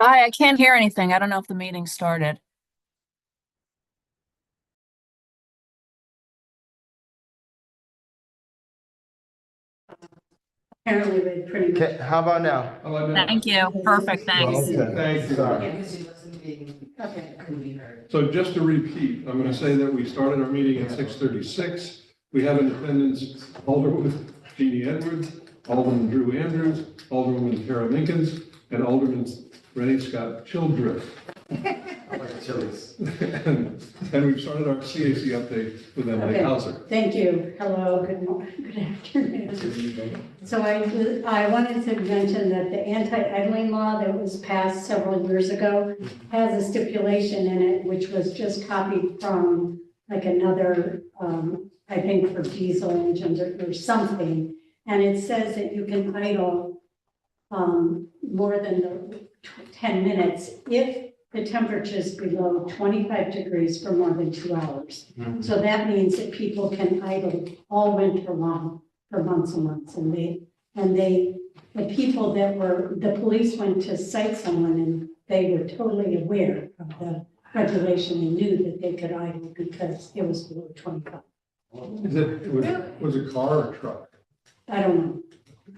Hi, I can't hear anything. I don't know if the meeting started. Apparently, they pretty much. Okay, how about now? How about now? Thank you. Perfect, thanks. Okay. Thank you. Sorry. Because he wasn't being, Okay. couldn't be heard. So just to repeat, I'm going to say that we started our meeting at 6:36. We have in attendance Alderwoman Jeannie Edwards, Alderman Drew Andrews, Alderwoman Tara Minkins, and Alderman Renee Scott Childress. Like chilies. And we've started our CAC update with Emily Okay. Hauser. Thank you. Hello, good morning, good afternoon. So I wanted to mention that the anti-idling law that was passed several years ago has a stipulation in it, which was just copied from like another, I think for diesel engines or something. And it says that you can idle more than the 10 minutes if the temperature is below 25 degrees for more than 2 hours. So that means that people can idle all winter long for months and months. The people that were, the police went to cite someone and they were totally aware of the regulation and knew that they could idle because it was below 25. Was it car or truck? I don't know.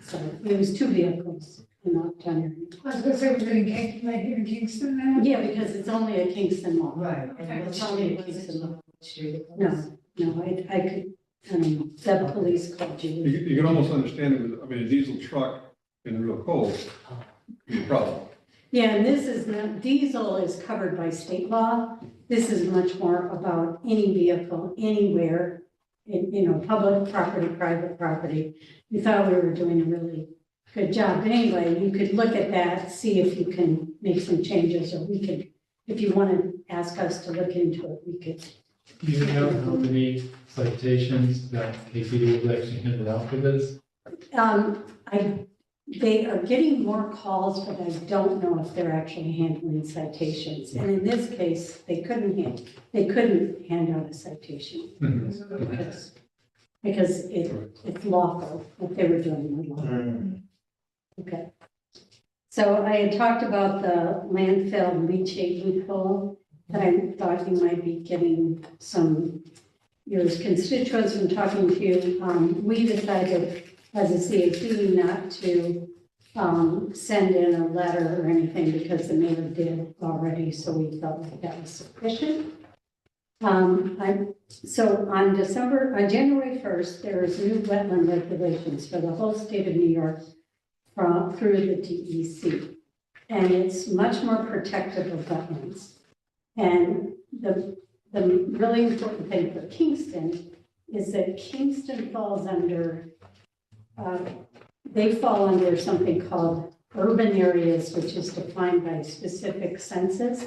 So it was 2 vehicles in Uptown area. I was gonna say, we're in Kingston, like here in Kingston now? Yeah, because it's only a Kingston law. Right. And What's it's only a the Kingston. street it was? No, I could, I don't know, the police called You you. you can almost understand it with, I mean, a diesel truck in the real cold, is a problem. Yeah, and this is not, diesel is covered by state law. This is much more about any vehicle, anywhere, in, public property, private property. We thought we were doing a really good job. But anyway, you could look at that, see if you can make some changes, or we could, if you want to ask us to look into it, we could. Do you know how many citations that KPD has actually handed out for this? They are getting more calls, but I don't know if they're actually handling citations. And in this case, they couldn't hand out a citation because it's lawful, what they were doing was lawful. Okay. So I had talked about the landfill leachate loophole that I thought you might be getting your constituents from talking to you. We decided as a CAC not to send in a letter or anything because the mayor did already, so we felt like that was sufficient. So on January 1st, there is new wetland regulations for the whole state of New York through the DEC. And it's much more protective of wetlands. And the really important thing for Kingston is that Kingston falls under, they fall under something called urban areas, which is defined by specific census.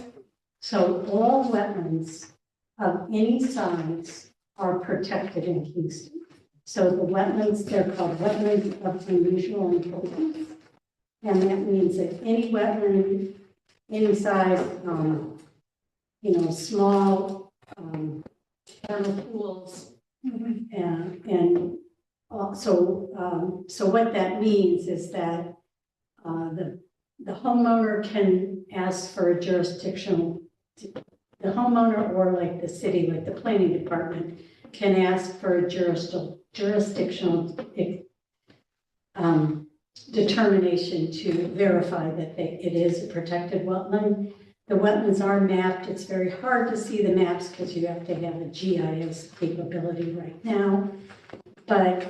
So all wetlands of any size are protected in Kingston. So the wetlands, they're called wetlands of unusual importance. And that means that any wetland, any size, small, vernal pools. And so what that means is that the homeowner can ask for a jurisdictional, the homeowner or like the city, like the planning department, can ask for a jurisdictional determination to verify that it is a protected wetland. The wetlands are mapped. It's very hard to see the maps because you have to have a GIS capability right now. But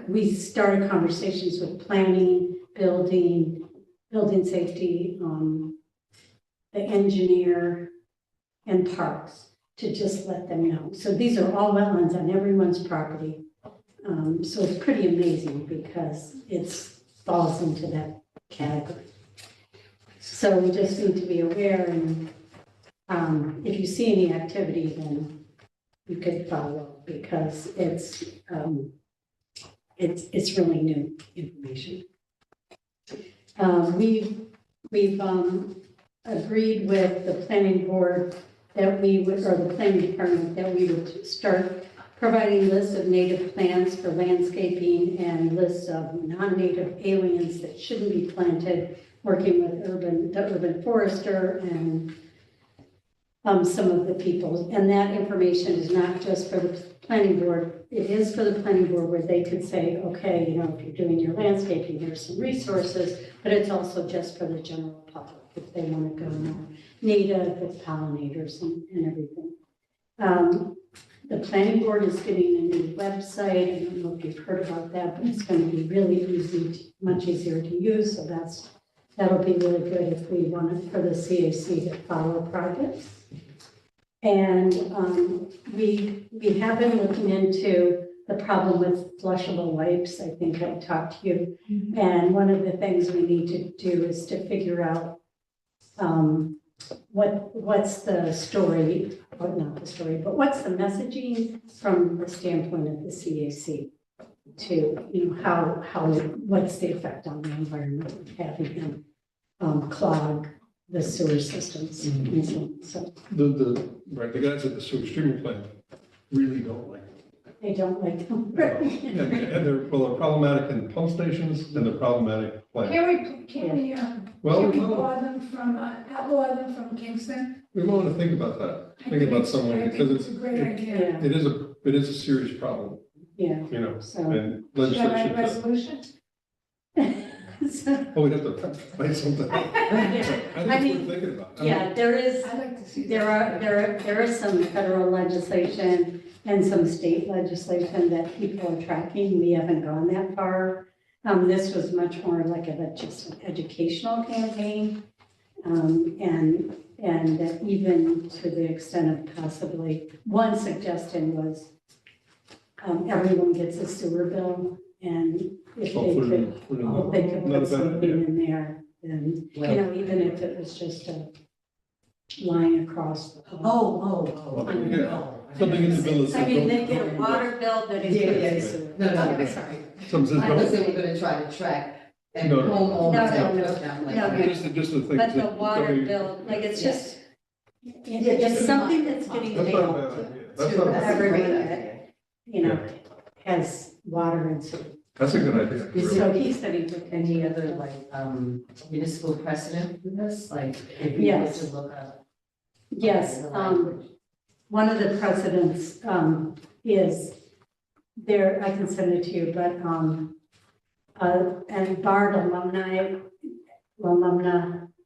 we started conversations with planning, building safety, the engineer, and parks to just let them know. So these are all wetlands on everyone's property. So it's pretty amazing because it falls into that category. So we just need to be aware, and if you see any activity, then you could follow because it's really new information. We've agreed with the planning board that the planning department, that we would start providing lists of native plants for landscaping and lists of non-native aliens that shouldn't be planted working with the urban forester and some of the people. And that information is not just for the planning board. It is for the planning board where they could say, okay, you know, if you're doing your landscaping, here's some resources, but it's also just for the general public if they want to go more native with pollinators and everything. The planning board is getting a new website. I don't know if you've heard about that, but it's going to be really easy, much easier to use. So that'll be really good if we want it for the CAC to follow projects. And we have been looking into the problem with flushable wipes. I think I talked to you. And one of the things we need to do is to figure out what's the story, or not the story, but what's the messaging from the standpoint of the CAC to, you know, what's the effect on the environment of having them clog the sewer systems. And so The guys at the sewer treatment plant really don't like it. they don't like them. And they're problematic in pump stations and they're problematic plant. Can we outlaw them from Kingston? We want to think about that, think about someone, I think because it's a great idea. Yeah, it is a serious problem, yeah, you know, so. and Shall I write a legislation. So, Oh, we'd have to write something. I yeah, think I it's mean, worth thinking about. yeah, there is, I'd like to see there that. are some federal legislation and some state legislation that people are tracking. We haven't gone that far. This was much more like just an educational campaign. And that even to the extent of possibly, one suggestion was everyone gets a sewer bill, and if they could Not a put bad something idea. in there, then, you know, even if it was just a line across. Oh. Yeah. Something in the bill that says I mean, they don't- get a water bill that Yeah, includes yeah. sewer. No, Okay, sorry. Some says I was don't. they were gonna try to track and No, no. homeowners. No. Just the thing. But the water bill, like, it's just, it's something that's getting That's not a mailed bad to, idea. That's not a bad, everyone that, you know, has water and sewer. that's a good idea. Is really. So he said he would. Any other like municipal precedent for this, like if you were Yes. to look up? Yes, one of the precedents, is there, I can send it to you, but, and Bard alumna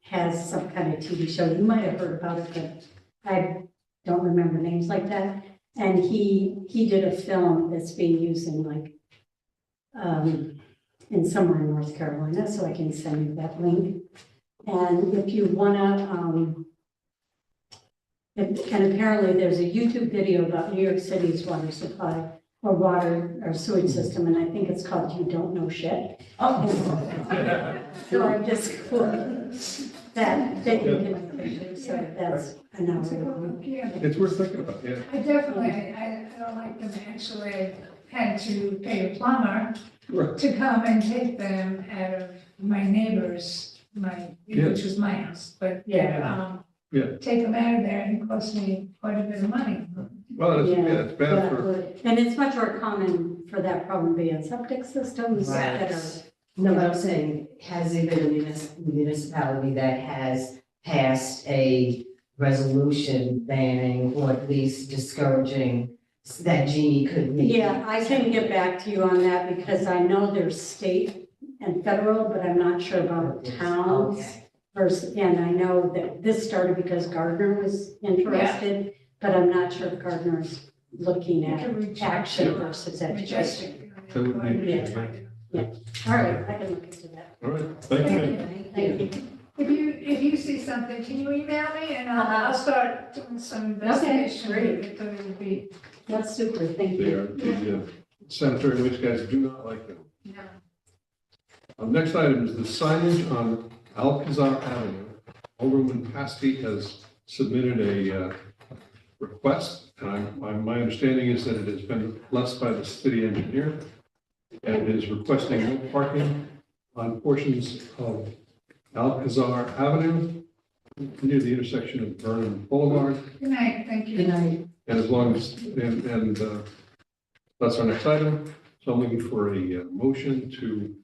has some kind of TV show. You might have heard about it, but I don't remember names like that. And he did a film that's being used in like, in somewhere in North Carolina, so I can send you that link. And if you wanna, and apparently there's a YouTube video about New York City's water supply or water or sewage system, and I think it's called You Don't Know Shit. So I just quoted that you can picture, so that's another. Yeah, It's worth thinking about, yeah. I definitely, I don't like them actually had to pay a plumber Right. to come and take them out of my neighbor's, which was my house, but, Yeah. take them out of there, and it cost me quite a bit of money. Well, it's, yeah, it's bad for, And it's much more common for that problem to be in septic systems that are. No, but I'm saying, has there been a municipality that has passed a resolution banning or at least discouraging that Jeannie could meet? Yeah, I can get back to you on that because I know there's state and federal, but I'm not sure about towns. Okay. Versus, and I know that this started because Gardner was interested, but I'm not sure if Gardner's looking at action versus education. that would be, Yeah. All right, I can look into that. all right, thank you. Thank you. If you see something, can you email me, and I'll start doing some investigation. great. I thought it would be, That's super, thank They you. are, the sanitary waste guys do not like them. no. Next item is the signage on Alcazar Avenue. Alderman Paskey has submitted a request, and my understanding is that it has been blessed by the city engineer and is requesting no parking on portions of Alcazar Avenue near the intersection of Vernon Boulevard. Good night, thank you. Good night. And as long as, and that's our next item. So I'm looking for a motion to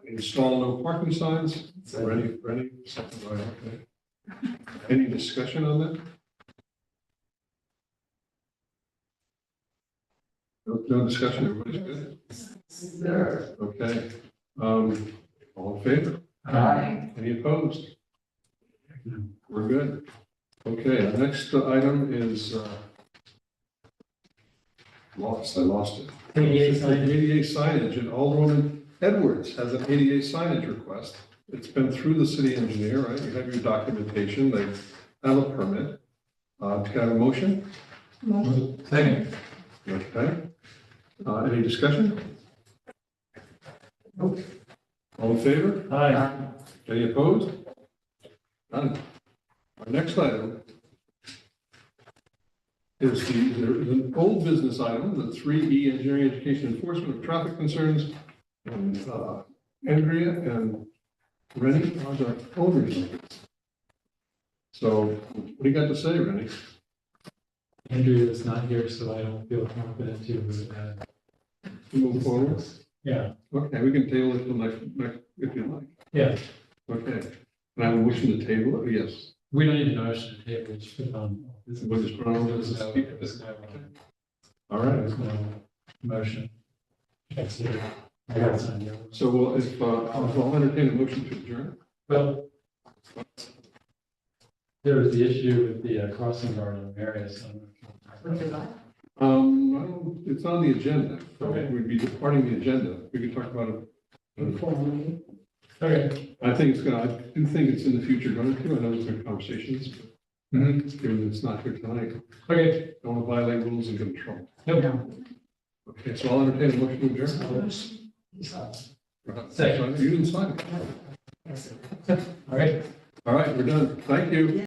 install no parking signs. Ready? Second by, okay. Any discussion on that? No discussion, everybody's good? Okay. All in favor? Any opposed? We're good. Okay, the next item is, I lost it. ADA signage. ADA signage, and Alderwoman Edwards has an ADA signage request. It's been through the city engineer, right? You have your documentation, they have a permit. Can I have a motion? Second. Okay. Any discussion? All in favor? Aye. Any opposed? None. Our next item is there's an old business item, the 3E Engineering Education Enforcement of Traffic Concerns. And Andrea and Rennie are the owners. So what do you got to say, Rennie? Andrea is not here, so I don't feel confident to, Move forward? yeah, Okay, we can table it till next, if you like. yeah. Okay. Can I have a motion to table it? Yes. We don't need a motion to table, we just put it on. We'll just put it on. There's no, All right. there's no motion. That's it. I got it signed, yeah. So we'll, if, I'll entertain a motion to adjourn. Well, there was the issue with the crossing guard on Marius. Well, it's on the agenda, so Okay. we'd be departing the agenda. We could talk about it. Okay. I think it's gonna, I do think it's in the future going to, I know there's been conversations, but Mm-hmm. given it's not here tonight, Okay. don't want to violate rules and get in trouble. Nope. Okay, so I'll entertain a motion to adjourn. Second. You didn't sign it. All right. All right, we're done. Thank you.